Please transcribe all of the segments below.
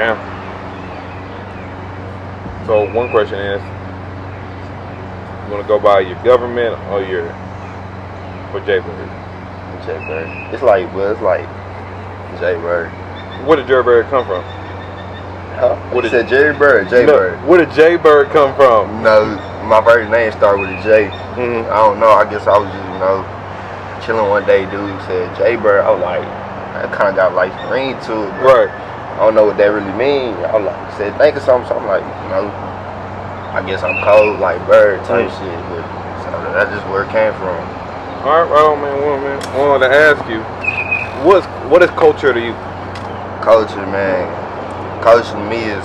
Damn. So one question is, you want to go by your government or for J-Burr? J-Burr. It's like J-Burr. Where did J-Burr come from? Huh? What said J-Burr? J-Burr. No, where did J-Burr come from? No, my first name started with a J. Mm-hmm. I don't know. I guess I was just, chilling one day. Dude said J-Burr. I was like, that kind of got like ring to it. Right. I don't know what that really means. I was like, said think of something. So I'm like, I guess I'm cold like bird type shit. But so that's just where it came from. All right, man. I wanted to ask you, what is culture to you? Culture, man. Culture to me is,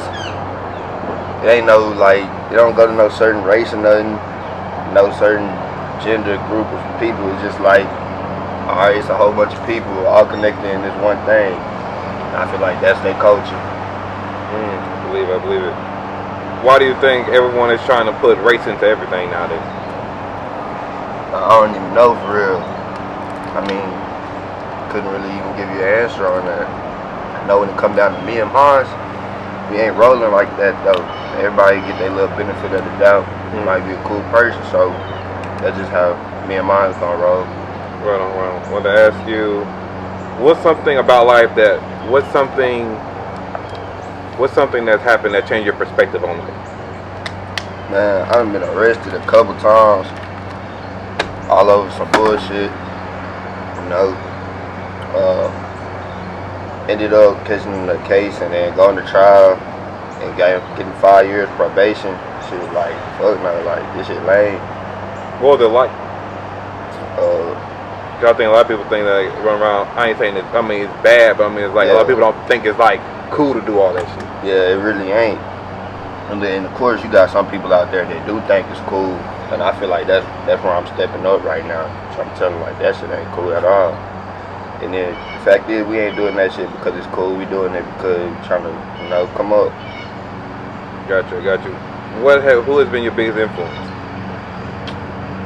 it ain't no like, it don't go to no certain race or nothing, no certain gender group of people. It's just like, alright, it's a whole bunch of people all connected in this one thing. And I feel like that's their culture. I believe it. Why do you think everyone is trying to put race into everything nowadays? I don't even know for real. I mean, couldn't really even give you an answer on that. I know when it come down to me and mine, we ain't rolling like that though. Everybody get their little benefit of the doubt. You might be a cool person, so that's just how me and mine's gonna roll. Right on. I want to ask you, what's something that's happened that changed your perspective on life? Man, I've been arrested a couple times, all over some bullshit. Ended up catching the case and then going to trial and getting 5 years probation. Shit was like, fuck no, like this shit lame. What was it like? I think a lot of people think that run around. I ain't saying it. I mean, it's bad, but I mean, it's like a lot of people don't think it's like cool to do all that shit. Yeah, it really ain't. And then, of course, you got some people out there that do think it's cool, and I feel like that's where I'm stepping up right now. So I'm telling them like that shit ain't cool at all. And then the fact is, we ain't doing that shit because it's cool. We doing it because we're trying to, come up. Got you. Who has been your biggest influence?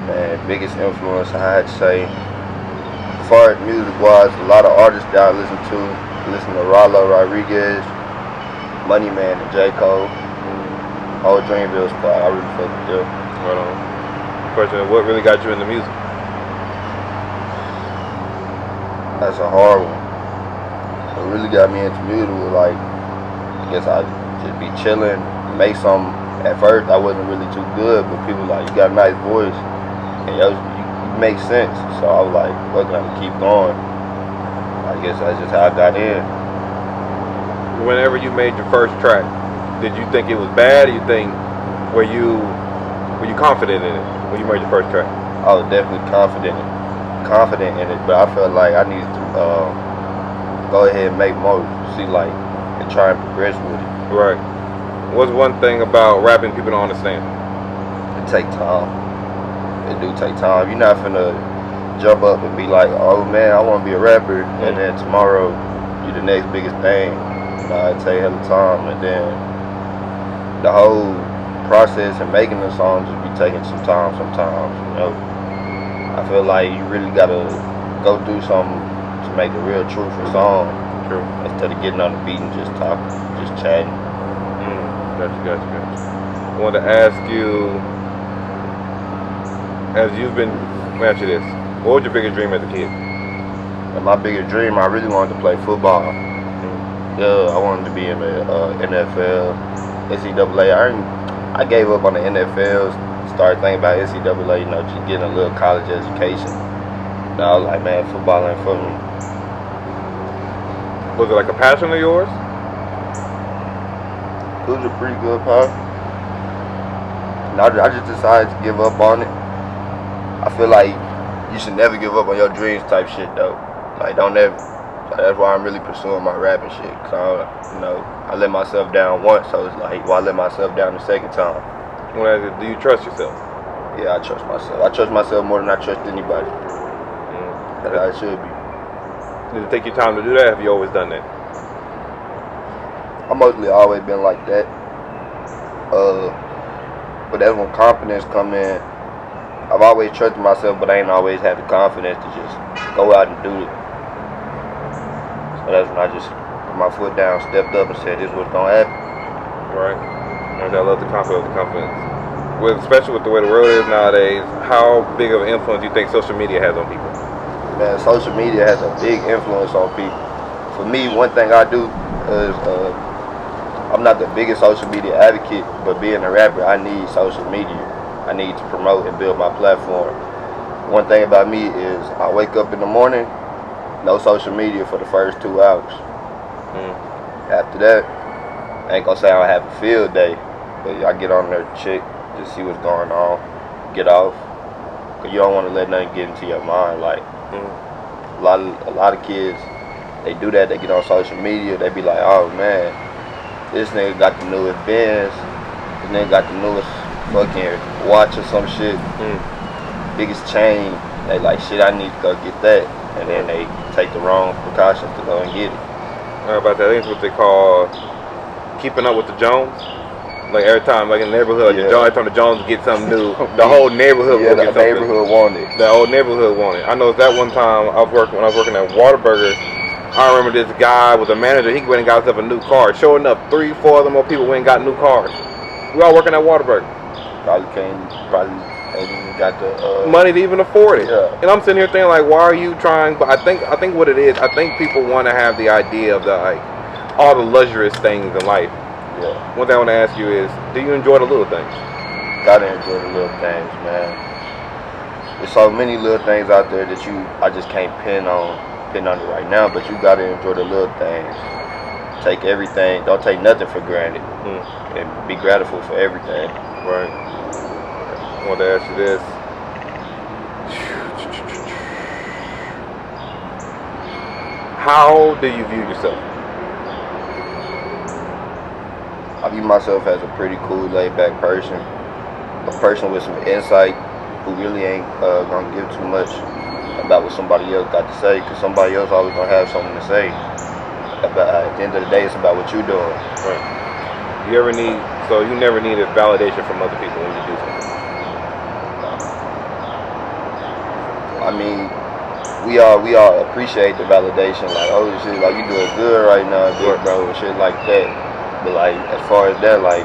Man, biggest influence I had to say, as far as music-wise, a lot of artists that I listen to. Listen to Rollo Rodriguez, Money Man, and J. Cole. Whole Dreamville squad, I really fuck with them. Right on. Question: what really got you into music? That's a hard one. What really got me into music was like, I guess I just be chilling, make something. At first, I wasn't really too good, but people like, you got a nice voice, and you make sense. So I was like, fuck it, I'm gonna keep going. I guess that's just how I got in. Whenever you made your first track, did you think it was bad? Or you think were you confident in it when you made your first track? I was definitely confident in it, but I felt like I needed to go ahead and make more, and try and progress with it. Right. What's one thing about rapping people don't understand? It take time. It do take time. You're not finna jump up and be like, oh man, I want to be a rapper, and then tomorrow you the next biggest thing. It take hella time, and then the whole process and making the song just be taking some time sometimes. I feel like you really gotta go through something to make a real truthful song. True. Instead of getting on the beat and just talking, just chatting. Gotcha. I wanted to ask you, let me ask you this. What was your biggest dream as a kid? And my biggest dream, I really wanted to play football. Yeah, I wanted to be in the NFL, NCAA. I gave up on the NFL, started thinking about NCAA, just getting a little college education. And I was like, man, football ain't for me. Was it like a passion of yours? It was a pretty good path. And I just decided to give up on it. I feel like you should never give up on your dreams type shit though. Like don't ever. So that's why I'm really pursuing my rapping shit. Cause I let myself down once, so it's like, why let myself down the second time? Do you trust yourself? Yeah, I trust myself. I trust myself more than I trust anybody. That's how it should be. Did it take you time to do that? Have you always done that? I mostly always been like that. But that's when confidence come in. I've always trusted myself, but I ain't always had the confidence to just go out and do it. So that's when I just put my foot down, stepped up, and said this was gonna happen. Right. I love the confidence. Especially with the way the world is nowadays, how big of an influence do you think social media has on people? Man, social media has a big influence on people. For me, one thing I do is I'm not the biggest social media advocate, but being a rapper, I need social media. I need to promote and build my platform. One thing about me is I wake up in the morning, no social media for the first 2 hours. After that, I ain't gonna say I have a field day, but I get on there to check, just see what's going on, get off. Cause you don't want to let nothing get into your mind. Like a lot of kids, they do that. They get on social media. They be like, oh man, this nigga got the newest Benz. This nigga got the newest fucking watch or some shit. Biggest chain. They like, shit, I need to go get that. And then they take the wrong precautions to go and get it. About that, I think it's what they call keeping up with the Jones. Like every time, like in the neighborhood, every time the Jones get something new, the whole neighborhood will get something. The neighborhood wanted. The whole neighborhood wanted. I know that one time when I was working at Whataburger, I remember this guy was a manager. He went and got himself a new car. Sure enough, 3-4 other more people went and got new cars. We all working at Whataburger. Probably ain't even got the money to even afford it. Yeah. And I'm sitting here thinking like, why are you trying? But I think what it is, I think people want to have the idea of the like all the luxurious things in life. Yeah. One thing I want to ask you is, do you enjoy the little things? Gotta enjoy the little things, man. There's so many little things out there that I just can't pin on it right now, but you gotta enjoy the little things. Take everything, don't take nothing for granted, and be grateful for everything. Right. I want to ask you this. How do you view yourself? I view myself as a pretty cool, laid-back person. A person with some insight who really ain't gonna give too much about what somebody else got to say, because somebody else always gonna have something to say. About, at the end of the day, it's about what you're doing. Right. So you never needed validation from other people when you do something? I mean, we all appreciate the validation, like, oh shit, like you doing good right now, big bro, and shit like that. But like, as far as that, like,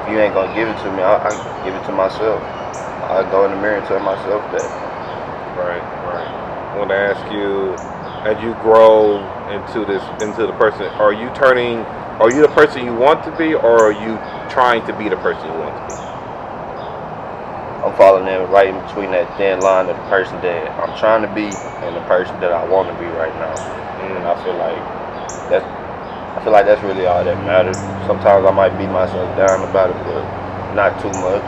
if you ain't gonna give it to me, I give it to myself. I go in the mirror and tell myself that. Right. I want to ask you, as you grow into the person, are you the person you want to be, or are you trying to be the person you want to be? I'm falling in right in between that thin line of the person that I'm trying to be and the person that I want to be right now. And I feel like that's really all that matters. Sometimes I might beat myself down about it, but not too much,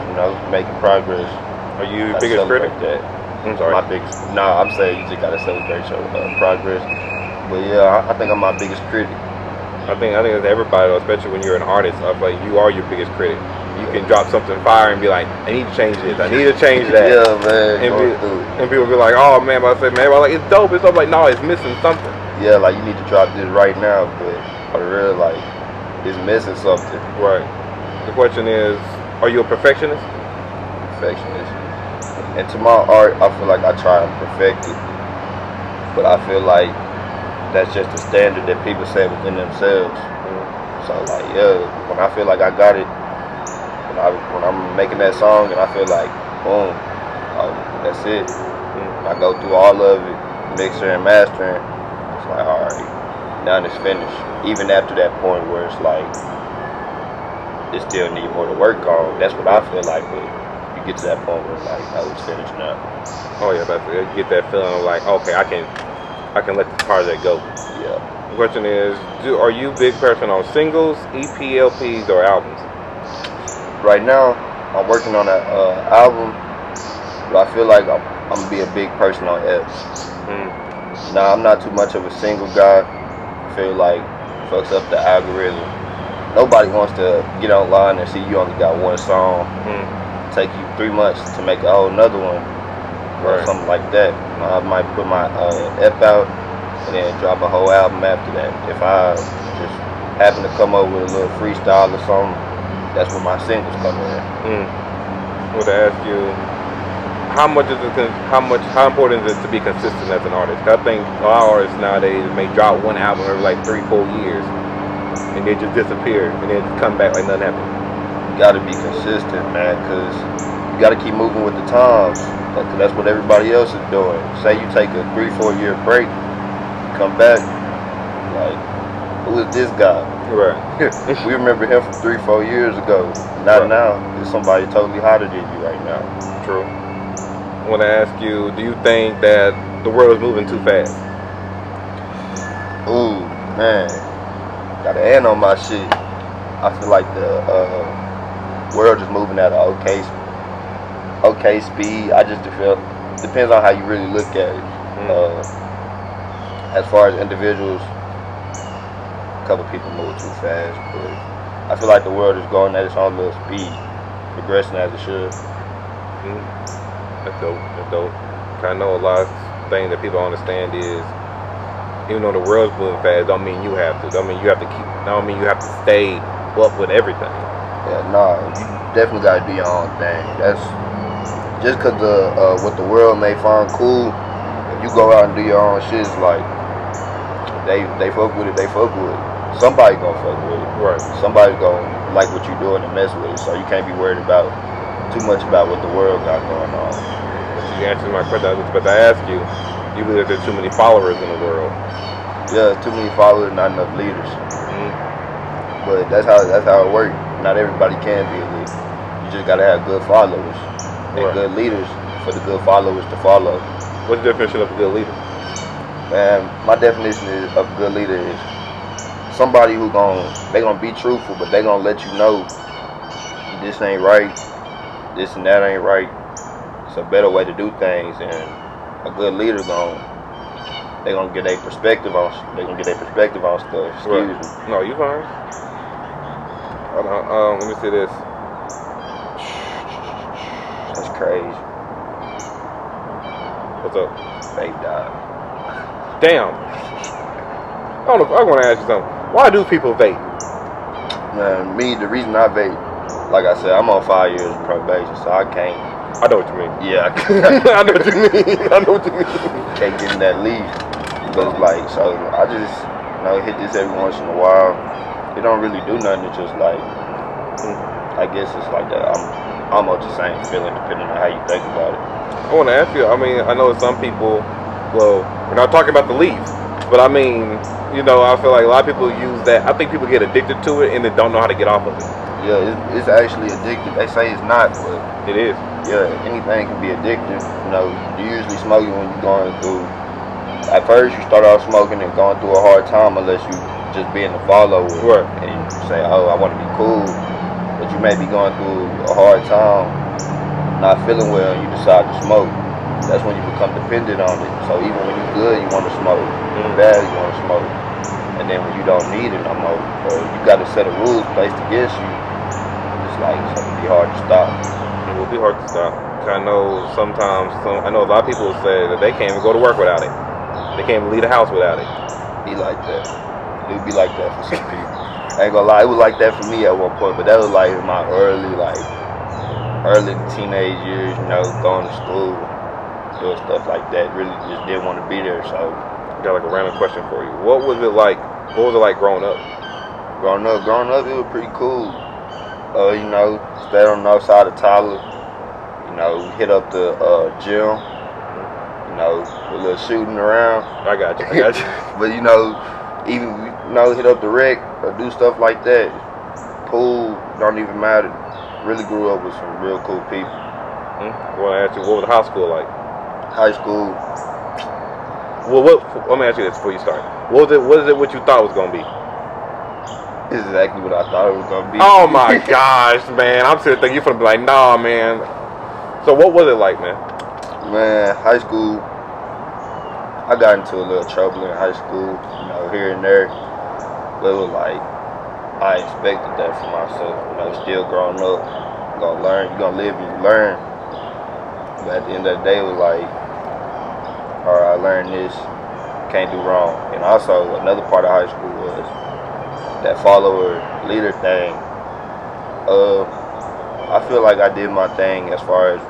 making progress. Are you your biggest critic? I'm sorry. I'm saying you just gotta celebrate your progress. But yeah, I think I'm my biggest critic. I think it's everybody, though, especially when you're an artist. I feel like you are your biggest critic. You can drop something fire and be like, I need to change this. I need to change that. Yeah, man. And people be like, oh man, but I say, man, like it's dope. It's dope. Like, no, it's missing something. Yeah, like you need to drop this right now, but for the real, like, it's missing something. Right. The question is, are you a perfectionist? Perfectionist. And to my art, I feel like I try and perfect it, but I feel like that's just the standard that people set within themselves. So like, yeah, when I feel like I got it, when I'm making that song and I feel like, boom, that's it. I go through all of it, mixer and mastering. It's like, all right, now it's finished. Even after that point where it's like, it still need more to work on. That's what I feel like. But you get to that point where it's like, oh, it's finished now. Oh yeah, but you get that feeling of like, okay, I can let this project go. Yeah. The question is, are you a big person on singles, EP, LPs, or albums? Right now, I'm working on an album, but I feel like I'm gonna be a big person on F's. Now, I'm not too much of a single guy. I feel like it fucks up the algorithm. Nobody wants to get online and see you only got one song. Take you 3 months to make a whole another one. Or something like that. I might put my EP out and then drop a whole album after that. If I just happen to come up with a little freestyle or something, that's when my singles come in. I want to ask you, how important is it to be consistent as an artist? 'Cause I think a lot of artists nowadays may drop one album every like 3-4 years, and they just disappear and then come back like nothing happened. You gotta be consistent, man, because you gotta keep moving with the times. Cause that's what everybody else is doing. Say you take a 3-4 year break, come back, like, who is this guy? Right. We remember him from 3-4 years ago. Not Right. now. It's somebody totally hotter than you right now. True. I want to ask you, do you think that the world is moving too fast? Ooh, man. Gotta end on my shit. I feel like the world is moving at an okay speed. I just feel depends on how you really look at it. As far as individuals, a couple people move too fast, but I feel like the world is going at its own little speed, progressing as it should. That's dope. That's dope. I know a lot of things that people don't understand is, even though the world's moving fast, don't mean you have to. Don't mean you have to stay up with everything. Yeah, nah, you definitely gotta do your own thing. That's just cause what the world may find cool. If you go out and do your own shit, it's like they fuck with it. They fuck with it. Somebody gonna fuck with it. Right. Somebody gonna like what you doing and mess with it. So you can't be worried about too much about what the world got going on. You answered my question. I was about to ask you. You believe there's too many followers in the world? Yeah, too many followers, not enough leaders. But that's how it works. Not everybody can be a leader. You just gotta have good followers and good leaders for the good followers to follow. What's the definition of a good leader? Man, my definition of a good leader is somebody who they gonna be truthful, but they gonna let you know this ain't right, this and that ain't right. It's a better way to do things, and a good leader they gonna get their perspective on stuff. Excuse me. No, you fine. Let me see this. That's crazy. What's up? Fake died. Damn. I want to ask you something. Why do people vape? Man, the reason I vape, like I said, I'm on 5 years of probation, so I can't. I know what you mean. Yeah, I know what you mean. I know what you mean. Can't get in that leaf. But it's like, so I just, hit this every once in a while. It don't really do nothing. It's just like, I guess it's like that. I'm almost the same feeling depending on how you think about it. I want to ask you, I mean, I know some people, well, we're not talking about the leaf, but I mean, I feel like a lot of people use that. I think people get addicted to it and they don't know how to get off of it. Yeah, it's actually addictive. They say it's not, but it is. Yeah, anything can be addictive. You usually smoke it when you're going through. At first, you start off smoking and going through a hard time, unless you just being the follower. Right. And you say, "Oh, I want to be cool," but you may be going through a hard time, not feeling well, and you decide to smoke. That's when you become dependent on it. So even when you're good, you want to smoke. When you're bad, you want to smoke. And then when you don't need it no more, or you got a set of rules placed against you, it's like it's gonna be hard to stop. It will be hard to stop. I know sometimes, I know a lot of people say that they can't even go to work without it. They can't even leave the house without it. Be like that. It would be like that for some people. I ain't gonna lie, it was like that for me at one point, but that was like in my early teenage years, going to school, doing stuff like that. Really just didn't want to be there, so. I got like a random question for you. What was it like growing up? Growing up, it was pretty cool. Stay on the north side of Tyler. Hit up the gym. A little shooting around. I got you. But even hit up the rec or do stuff like that. Pool don't even matter. Really grew up with some real cool people. I want to ask you, what was high school like? High school. Well, let me ask you this before you start. What is it what you thought was gonna be? This is exactly what I thought it was gonna be. Oh my gosh, man! I'm sitting thinking you're gonna be like, nah, man. So what was it like, man? Man, high school. I got into a little trouble in high school, here and there. But it was like I expected that for myself. Still growing up, you're gonna learn. You're gonna live and you learn. But at the end of the day, it was like, all right, I learned this. Can't do wrong. And also another part of high school was that follower leader thing. I feel like I did my thing as far as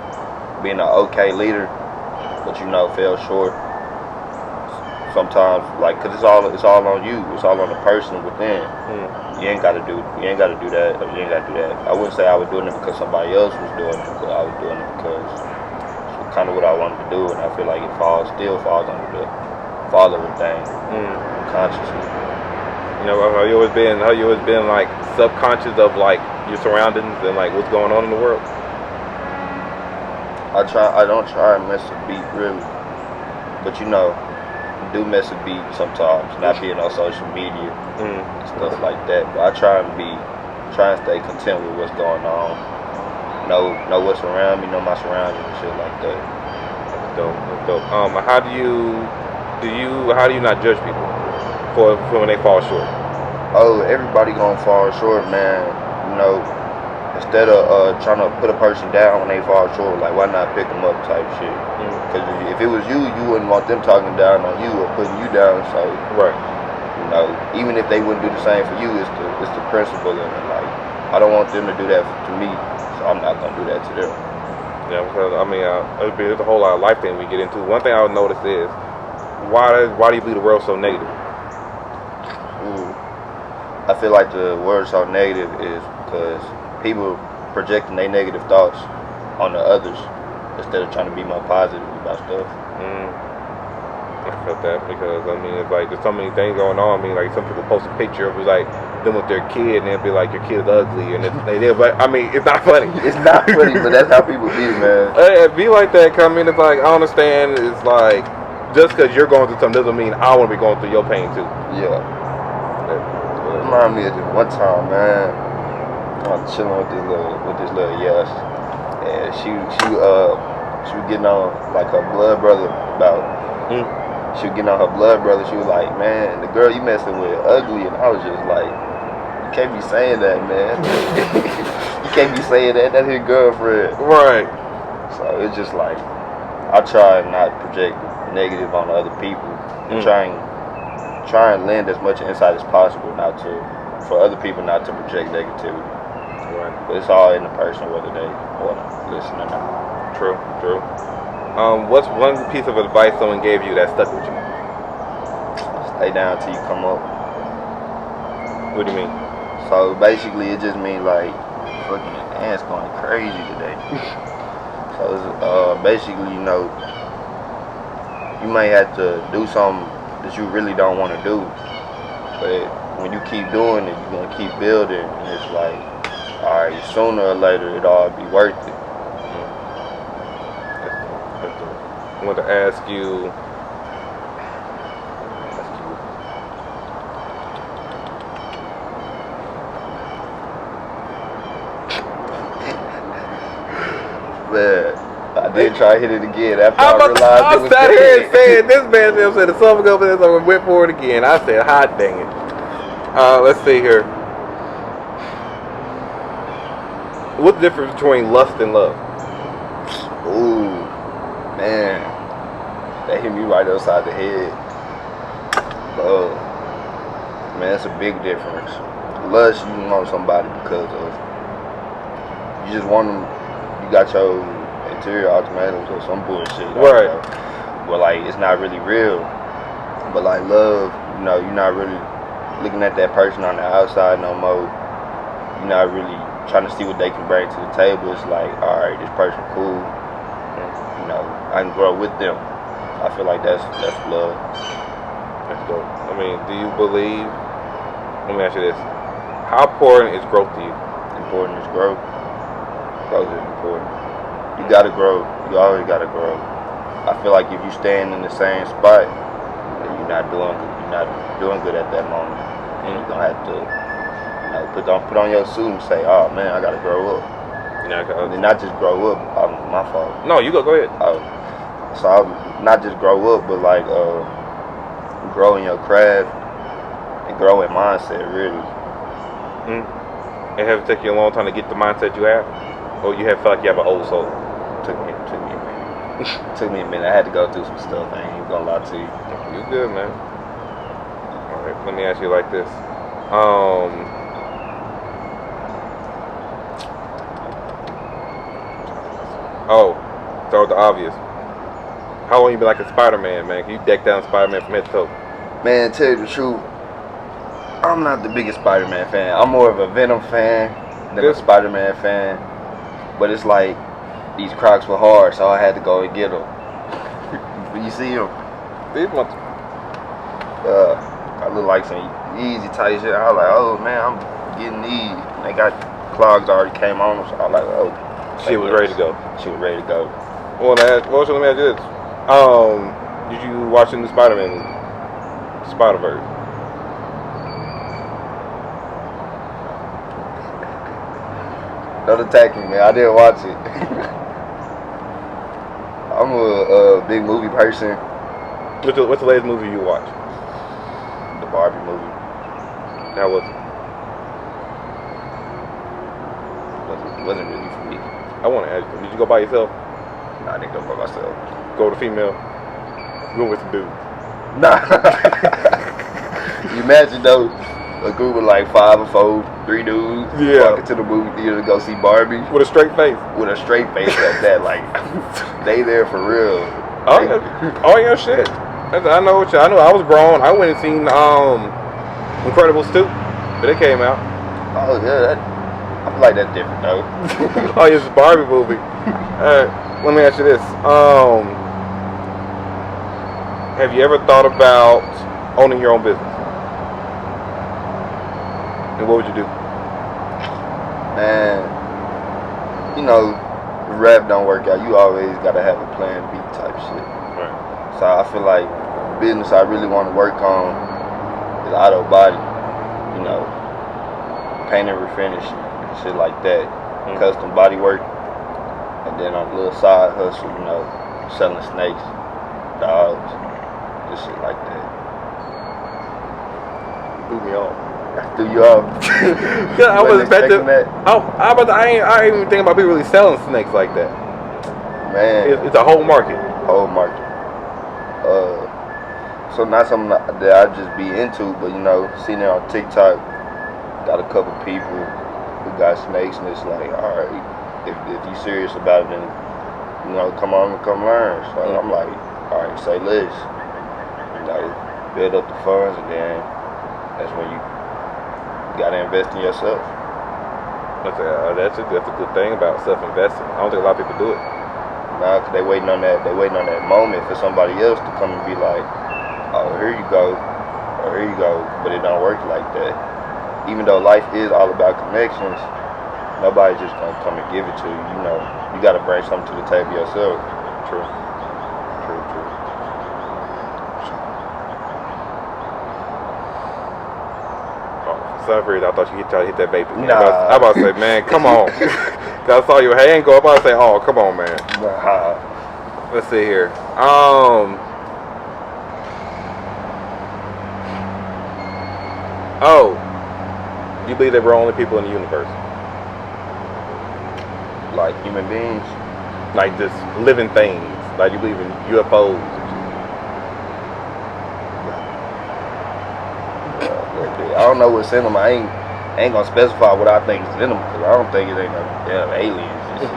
being an okay leader, but you know, fell short. Sometimes, like, cause it's all on you. It's all on the person within. You ain't gotta do that. Or you ain't gotta do that. I wouldn't say I was doing it because somebody else was doing it, but I was doing it because it's kind of what I wanted to do, and I feel like it still falls under the fatherhood thing, consciously. You know, how you always been like subconscious of like your surroundings and like what's going on in the world. I don't try and miss a beat really, but you know, do miss a beat sometimes. Not being on social media and stuff like that, but I try and stay content with what's going on. Know what's around me, know my surroundings and shit like that. That's dope. How do you not judge people for when they fall short? Oh, everybody gonna fall short, man. You know, instead of trying to put a person down when they fall short, like why not pick them up type shit? Because if it was you wouldn't want them talking down on you or putting you down. So right, you know, even if they wouldn't do the same for you, it's the principle in it. Like I don't want them to do that to me, so I'm not gonna do that to them. Yeah, because I mean, there's a whole lot of life thing we get into. One thing I would notice is why do you believe the world's so negative? I feel like the word so negative is because people projecting their negative thoughts on the others instead of trying to be more positive about stuff. I felt that because I mean it's like there's so many things going on. I mean like some people post a picture of like them with their kid and they'll be like your kid's ugly and they're like I mean it's not funny. It's not funny, but that's how people be, man. It be like that. I mean it's like I understand. It's like just because you're going through something doesn't mean I want to be going through your pain too. Yeah. Remind me of this one time, man. I was chilling with this little yes, and she was getting on like her blood brother about. She was getting on her blood brother. She was like, man, the girl you messing with ugly, and I was just like, you can't be saying that, man. You can't be saying that. That's his girlfriend. Right. So it's just like I try not to project negative on other people and try and lend as much insight as possible for other people not to project negativity. Right. But it's all in the person whether they want to listen or not. True. What's one piece of advice someone gave you that stuck with you? Stay down till you come up. What do you mean? So basically it just means like fucking ants going crazy today. So it's, basically, you know, you might have to do something that you really don't want to do, but when you keep doing it, you're gonna keep building, and it's like, all right, sooner or later it'll all be worth it. I want to ask you. Man, I did try to hit it again after I realized it was sat here and said this man said the stomach over there, so I went for it again. I said, hot dang it. Let's see here. What's the difference between lust and love? Ooh, man, that hit me right upside the head. Love, man, it's a big difference. Lust, you want somebody because of you just want them. You got your interior ultimatums or some bullshit, right? But like, it's not really real. But like love, you know, you're not really looking at that person on the outside no more. You're not really trying to see what they can bring to the table. It's like, all right, this person cool. You know, I can grow with them. I feel like that's love. That's dope. I mean, do you believe? Let me ask you this: how important is growth to you? Important is growth. Growth is important. You gotta grow. You always gotta grow. I feel like if you stand in the same spot, you're not doing good at that moment. And you're gonna have to, you know, put on your suit and say, oh man, I gotta grow up. And not just grow up. My fault. No, you go ahead. So I not just grow up, but like grow in your craft and grow in mindset, really. It have taken you a long time to get the mindset you have, or you have felt like you have an old soul. Took me a minute. Took me a minute. I had to go through some stuff. I ain't even gonna lie to you. You good, man. All right, let me ask you like this. start with the obvious. How long you been like a Spider-Man, man? Can you deck down Spider-Man from head to toe? Man, tell you the truth, I'm not the biggest Spider-Man fan. I'm more of a Venom fan than a Spider-Man fan. But it's like these Crocs were hard, so I had to go and get them. You see them? These ones. I look like some easy type shit. I was like, oh man, I'm getting these. They got clogs already came on them, so I was like, oh. She was ready to go. She was ready to go. Well, let me ask you this. Did you watch the new Spider-Man movie? Spider-Verse? Don't attack me, man. I didn't watch it. I'm a big movie person. What's the latest movie you watched? The Barbie movie. How was it? Wasn't really for me. I want to ask you, did you go by yourself? Nah, I didn't go by myself. Go with a female? Go with some dudes? Nah. You imagine though, a group of like 5 or 4, 3 dudes walking to the movie theater to go see Barbie. With a straight face? With a straight face at that, like, they there for real. Oh yeah, shit. I know I was grown. I went and seen Incredibles 2, but it came out. Oh yeah, I feel like that's different though. Oh, it's a Barbie movie. Let me ask you this. Have you ever thought about owning your own business? And what would you do? Man, you know, if rap don't work out, you always gotta have a plan B type shit. Right. So I feel like the business I really want to work on is auto body. You know, paint and refinish, shit like that. Custom body work. And then on a little side hustle, you know, selling snakes, dogs, just shit like that. Threw me off. Threw you off. I wasn't expecting that. I ain't even think about people really selling snakes like that. Man, it's a whole market. Whole market. So not something that I just be into, but you know, seeing it on TikTok, got a couple people who got snakes, and it's like, all right, if you serious about it, then you know, come on and come learn. So I'm like, all right, say less. You know, build up the funds, and then that's when you gotta invest in yourself. That's a good thing about self-investing. I don't think a lot of people do it. Nah, cause they waiting on that moment for somebody else to come and be like, oh, here you go, or here you go. But it don't work like that. Even though life is all about connections, nobody's just gonna come and give it to you. You know, you gotta bring something to the table yourself. True. For some reason, I thought you tried to hit that baby. Nah. I about to say, man, come on. Cause I saw your hand go. I'm about to say, oh, come on, man. Nah. Let's see here. Do you believe that we're only people in the universe? Like human beings? Like just living things. Like you believe in UFOs? I don't know what's in them. I ain't gonna specify what I think is in them, because I don't think it ain't no damn aliens and shit.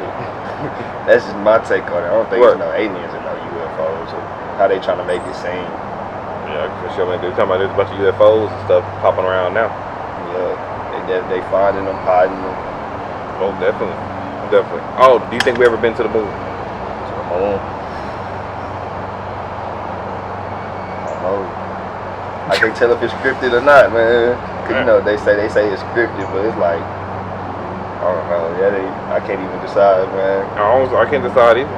That's just my take on it. I don't think there's no aliens and no UFOs, or how they trying to make it seem. Yeah, for sure. Man, they're talking about there's a bunch of UFOs and stuff popping around now. Yeah, they finding them, hiding them. Oh, definitely. Oh, do you think we ever been to the moon? To the moon? I don't know. I can't tell if it's scripted or not, man. Cause you know they say it's scripted, but it's like, I don't know. Yeah, I can't even decide, man. I can't decide either.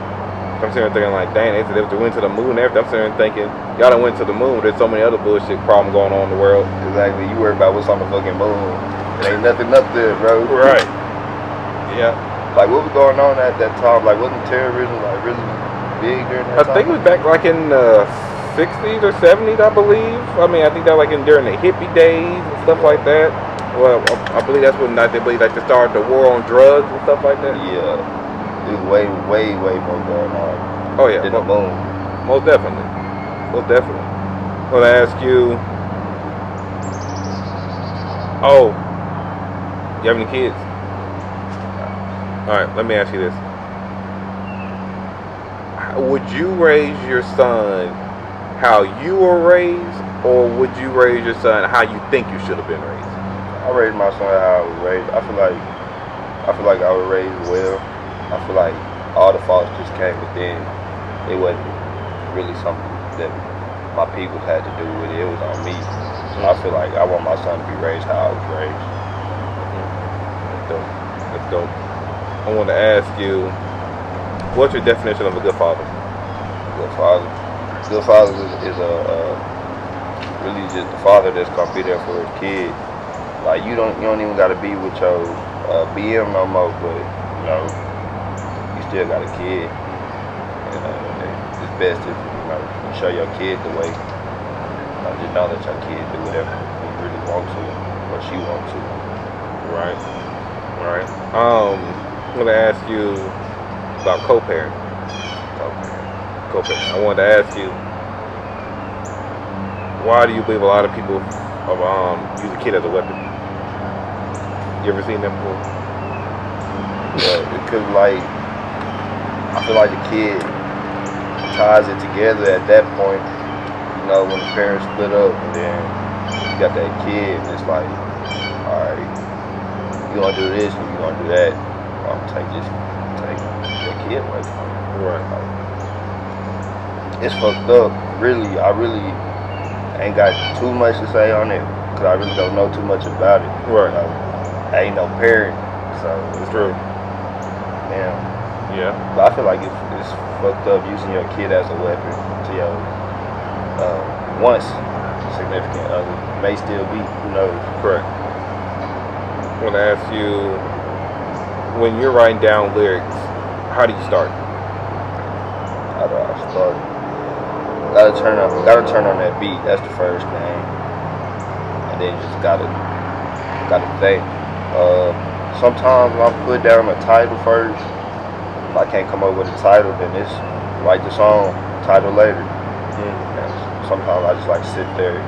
I'm sitting there thinking like, dang, they said they went to the moon and everything. I'm sitting there thinking, y'all done went to the moon. There's so many other bullshit problems going on in the world. Exactly. You worry about what's on the fucking moon. There ain't nothing up there, bro. Right. Yeah. Like what was going on at that time? Like wasn't terrorism like really big during that time? I think it was back like in the 60s or 70s, I believe. I mean, I think that like during the hippie days and stuff like that. Well, I believe that's when they believe like they started the war on drugs and stuff like that. Yeah. There's way more going on. Oh yeah. Than the moon. Most definitely. I'm gonna ask you. Oh. You have any kids? Alright, let me ask you this. would you raise your son how you were raised, or would you raise your son how you think you should have been raised? I raised my son how I was raised. I feel like I was raised well. I feel like all the faults just came within. It wasn't really something that my people had to do with it. It was on me. So I feel like I want my son to be raised how I was raised. That's dope. That's dope. I want to ask you, what's your definition of a good father? Good father. Good father is really just the father that's gonna be there for his kid. Like you don't even gotta be with your BM no more, but you know you still got a kid, and it's best if you show your kid the way. Just know that your kid do whatever he really want to or she want to. Right. Right. I'm gonna ask you about co-parent. Co-parent. I wanted to ask you, why do you believe a lot of people use a kid as a weapon? You ever seen that before? Yeah, because like I feel like the kid ties it together at that point. You know, when the parents split up, and then you got that kid, and it's like, all right, you gonna do this and you gonna do that. I'm gonna take that kid away from you. Right. Like, it's fucked up. Really, I really ain't got too much to say on it because I really don't know too much about it. Right. You know, I ain't no parent, so It's true. damn. Yeah. But I feel like it's fucked up using your kid as a weapon to your once significant other. May still be, who knows. Correct. I want to ask you, when you're writing down lyrics, how do you start? How do I start? Gotta turn on that beat. That's the first thing, and then you just gotta think. Sometimes I put down a title first. If I can't come up with a title, then it's write the song title later. And sometimes I just like sit there,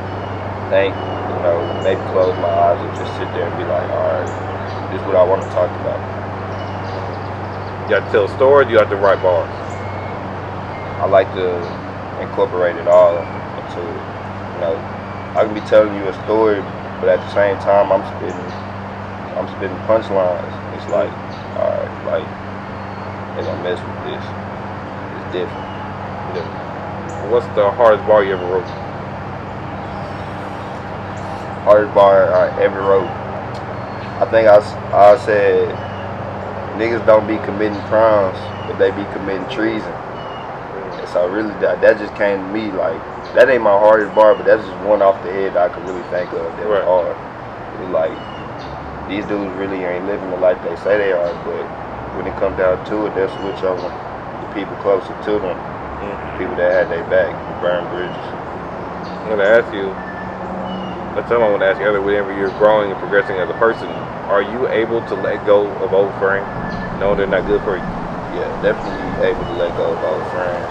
think, maybe close my eyes and just sit there and be like, all right, this is what I want to talk about. You have to tell a story, or you have to write bars? I like to incorporate it all into it. I can be telling you a story, but at the same time I'm spitting punchlines. It's like, all right, like they gonna mess with this. It's different. What's the hardest bar you ever wrote? Hardest bar I ever wrote. I think I said niggas don't be committing crimes, but they be committing treason. And so really that just came to me like that ain't my hardest bar, but that's just one off the head that I could really think of that was hard. It was like these dudes really ain't living the life they say they are, but when it comes down to it, they'll switch on the people closer to them, people that had their back, burn bridges. I'm gonna ask you. That's something I want to ask you. Whenever you're growing and progressing as a person, are you able to let go of old friends, knowing they're not good for you? Yeah, definitely able to let go of old friends.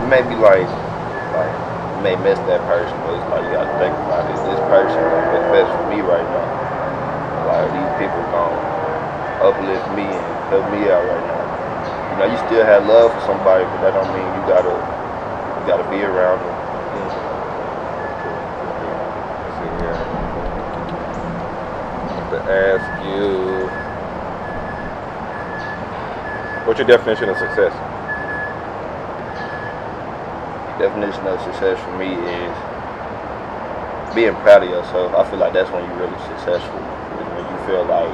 Maybe like you may miss that person, but it's like you gotta think about it. This person is best for me right now. Like these people gonna uplift me and help me out right now. You still have love for somebody, but that don't mean you gotta be around them. To ask you, what's your definition of success? Definition of success for me is being proud of yourself. I feel like that's when you're really successful. When you feel like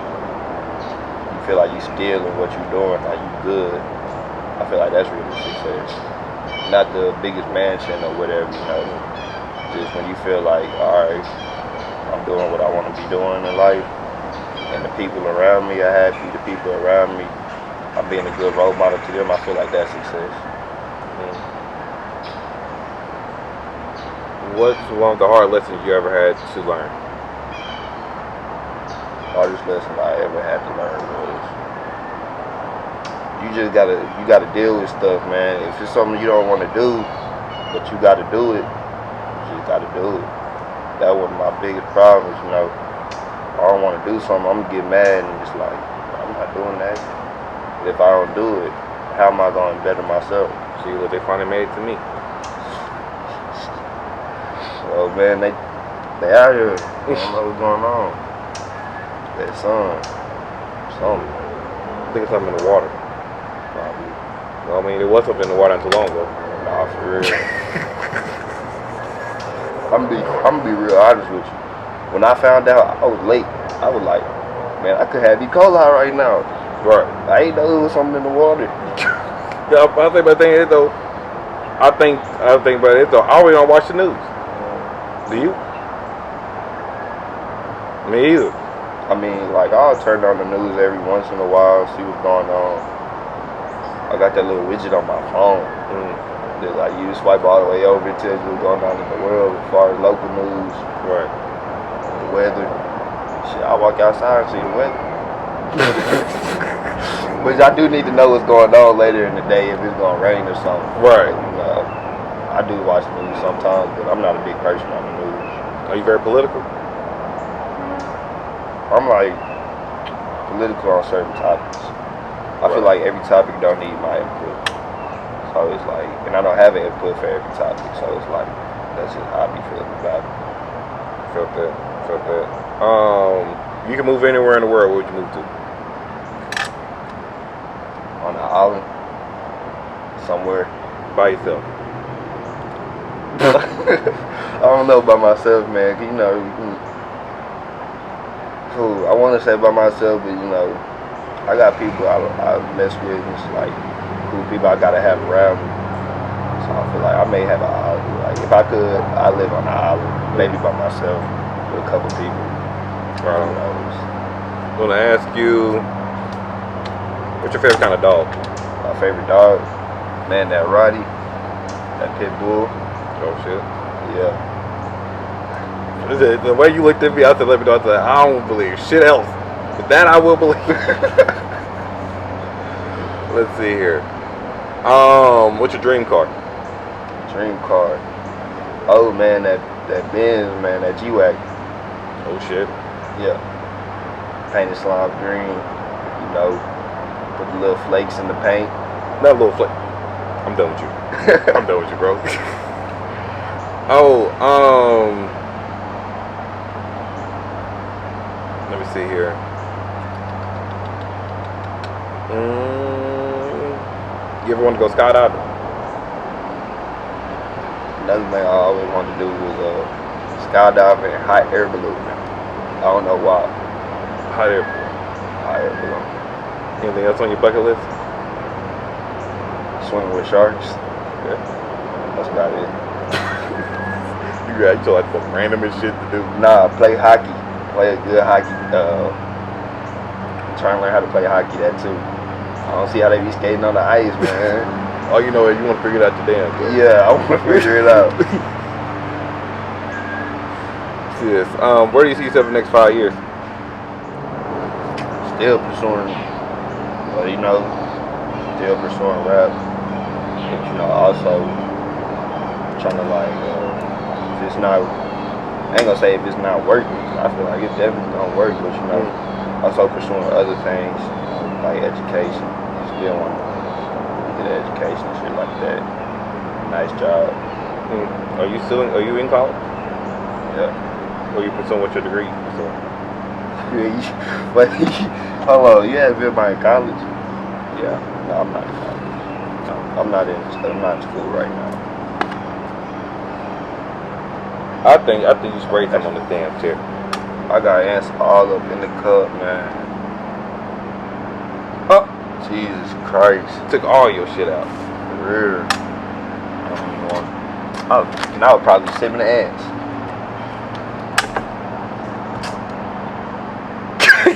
you still in what you're doing, like you good. I feel like that's really success. Not the biggest mansion or whatever, just when you feel like, all right, I'm doing what I want to be doing in life. And the people around me are happy, the people around me, I'm being a good role model to them, I feel like that's success. What's one of the hard lessons you ever had to learn? Hardest lesson I ever had to learn was you gotta deal with stuff, man. If it's something you don't want to do, but you gotta do it, you just gotta do it. That was my biggest problem, I don't want to do something, I'm going to get mad and just like, I'm not doing that. But if I don't do it, I how am I going to better myself? See what they finally made to me. Oh man, they out here. I don't know what's going on. That sun, something. I think it's something in the water. Probably. Well, I mean, there was something in the water not too long ago. Nah, for real. I'm gonna be real honest with you. When I found out I was late, I was like, man, I could have E. coli right now. Right. I ain't know it was something in the water. Yeah, I think about it though. I think about it though. I always don't watch the news. Do you? Me either. I mean, like, I'll turn on the news every once in a while, see what's going on. I got that little widget on my phone. That, like, you swipe all the way over, it tells you what's going on in the world as far as local news. Right. The weather. Shit, I walk outside and see the weather. But I do need to know what's going on later in the day if it's gonna rain or something. Right. I do watch the news sometimes, but I'm not a big person on the news. Are you very political? I'm like political on certain topics. I feel like every topic don't need my input. So it's like, and I don't have an input for every topic. So it's like, that's just how I be feeling about it. Felt that. You can move anywhere in the world. Where would you move to? On an island, somewhere. By yourself. I don't know by myself, man. You know, I want to say by myself, but you know, I got people I mess with, and it's like cool people I gotta have around me. So I feel like I may have an island. Like if I could, I live on an island, maybe by myself with a couple people. Right. I'm gonna ask you, what's your favorite kind of dog? My favorite dog, man, that Roddy, that pit bull. Oh shit. Yeah. The way you looked at me, I said, let me know. I said, I don't believe shit else. But that I will believe. Let's see here. What's your dream car? Dream car. Oh man, that Benz, man, that G-Wagon. Oh shit. Yeah. Painted slime green. You know, put the little flakes in the paint. Not a little flake. I'm done with you. I'm done with you, bro. Let me see here. You ever want to go skydiving? Another thing I always wanted to do was skydiving and hot air balloon. I don't know why. Hot air balloon. Anything else on your bucket list? Swimming with sharks. Yeah. That's about it. You told like some random as shit to do. Nah, play hockey. Play a good hockey. Trying to learn how to play hockey, that too. I don't see how they be skating on the ice, man. Oh, you know what? You want to figure it out today. Yeah, I want to figure it out. See this. Where do you see yourself in the next 5 years? Still pursuing, you know, still pursuing rap. But, you know, also trying to like, if it's not, I ain't gonna say if it's not working. I feel like it definitely don't work, but you know, also pursuing other things like education. Still want to get an education and shit like that. Nice job. Are you in college? Yeah. Or you pursuing what your degree? But hold on, you haven't been by in college? Yeah. No, I'm not in college. No, I'm not in school right now. I think you sprayed them on the damn chair. I got ants all up in the cup, man. Oh, Jesus Christ! Took all your shit out. For real. I would probably be sipping the ants.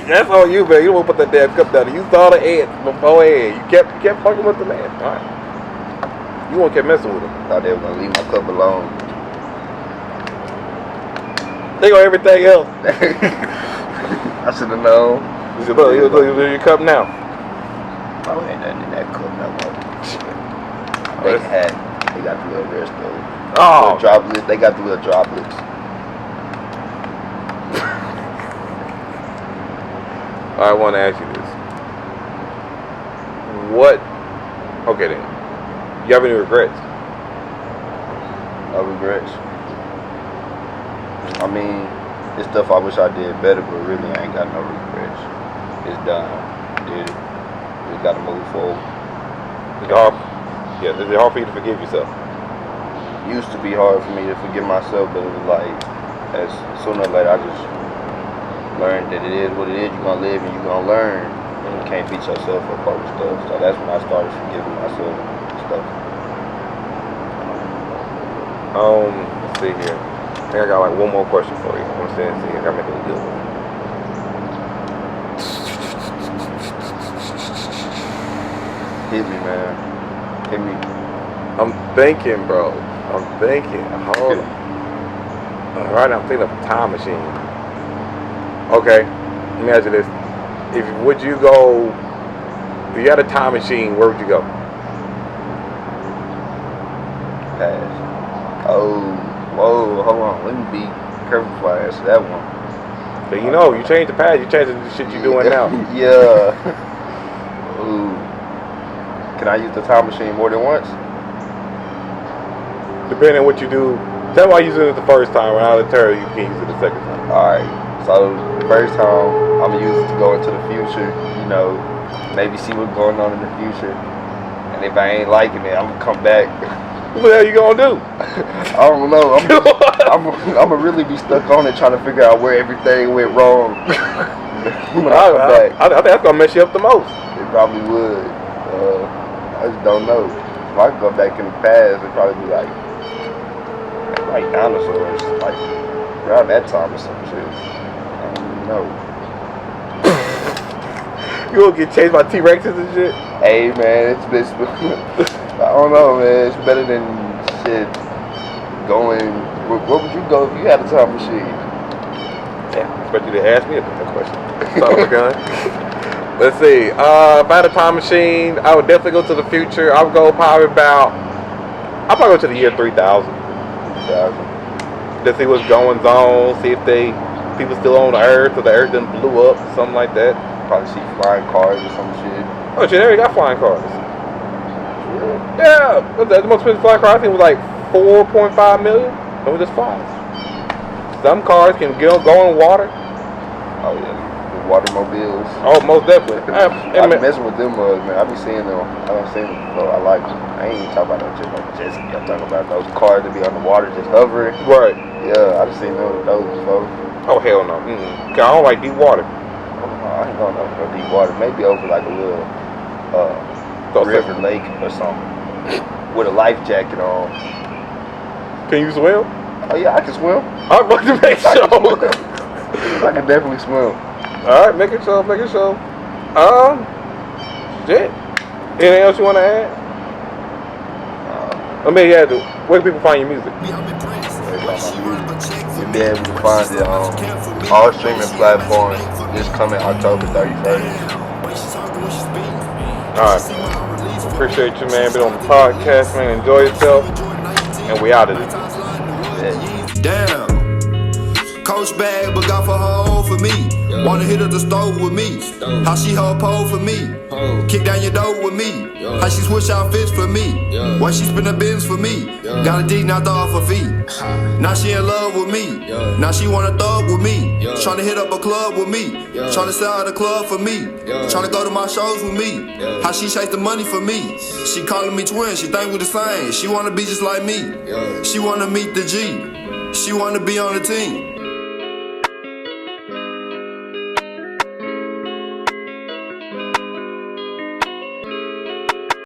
That's on you, man. You don't want to put that damn cup down. You saw the ants beforehand. You kept fucking with the man. All right. You won't keep messing with them. Thought they were gonna leave my cup alone. They on everything else. I should have known. You should look in your cup now. Oh, ain't nothing in that cup no more. They got the little rest though. Oh, droplets. They got the little droplets. I want to ask you this. What Okay then. You have any regrets? No regrets. I mean, it's stuff I wish I did better, but really I ain't got no regrets. It's done. Did it. Just gotta move forward. Is it hard? Yeah, is it hard for you to forgive yourself? Used to be hard for me to forgive myself, but it was like, as sooner or later I just learned that it is what it is. You're gonna live and you're gonna learn. And you can't beat yourself up over stuff. So that's when I started forgiving myself and stuff. Let's see here. I think I got like one more question for you. I'm saying, see, I gotta make it a good one. Hit me, man. Hit me. I'm thinking, bro. I'm thinking. Hold on. Right now, I'm thinking of a time machine. Okay, let me ask you this: would you go? If you had a time machine, where would you go? Pass. Oh, whoa, hold on. Let me be careful before I answer that one. So you change the past, you change the shit you're doing now. Yeah. Ooh. Can I use the time machine more than once? Depending on what you do. Tell me why you use it the first time. When I deter you can use it the second time. Alright. So the first time I'm gonna use it to go into the future. You know, maybe see what's going on in the future. And if I ain't liking it, I'm gonna come back. What the hell you gonna do? I don't know. I'm gonna really be stuck on it, trying to figure out where everything went wrong. When I come back. I think that's gonna mess you up the most. It probably would. I just don't know. If I could go back in the past, it'd probably be like dinosaurs, like around that time or some shit. I don't even know. You gonna get chased by T-Rexes and shit? Hey man, it's I don't know, man. It's better than shit going. Where would you go if you had a time machine? Yeah, I expect you to ask me that question. Stop the gun. Let's see. If I had a time machine, I would definitely go to the future. I would go probably I'll probably go to the year 3000. To see what's going on, see if people still on the earth or the earth done blew up, something like that. Probably see flying cars or some shit. Oh shit, they already got flying cars. Yeah, the most expensive flying car I think was like 4.5 million. It was just flies. Some cars can go in water. Oh yeah, the watermobiles. Oh, most definitely. I be messing with them, man. I be seeing them. I don't see them before. I like them. I ain't even talking about no shit like jet ski. I'm talking about those cars that be on the water just hovering. Right. Yeah, I just seen those before. Oh hell no. I don't like deep water. I ain't going over no deep water. Maybe over like a little river, lake or something. With a life jacket on. Can you swim? Oh yeah, I can swim. I'm about to make sure. I can definitely swim. Alright, make it show. Shit. Anything else you want to add? Where can people find your music? You'll be able to find it on all streaming platforms this coming October 31st. Alright. Appreciate you, man. Been on the podcast, man. Enjoy yourself. And we out of this. Yeah. Damn. Coach bag, but got for her own for me. Wanna hit at the stove with me. How she hold pole for me. Kick down your door with me. How she switch outfits for me. Why she spin the bins for me. Got a D knocked off her feet. Now she in love with me. Now she wanna thug with me. Tryna hit up a club with me. Tryna sell out a club for me. Tryna go to my shows with me. How she chase the money for me. She calling me twin, she think we the same. She wanna be just like me. She wanna meet the G. She wanna be on the team.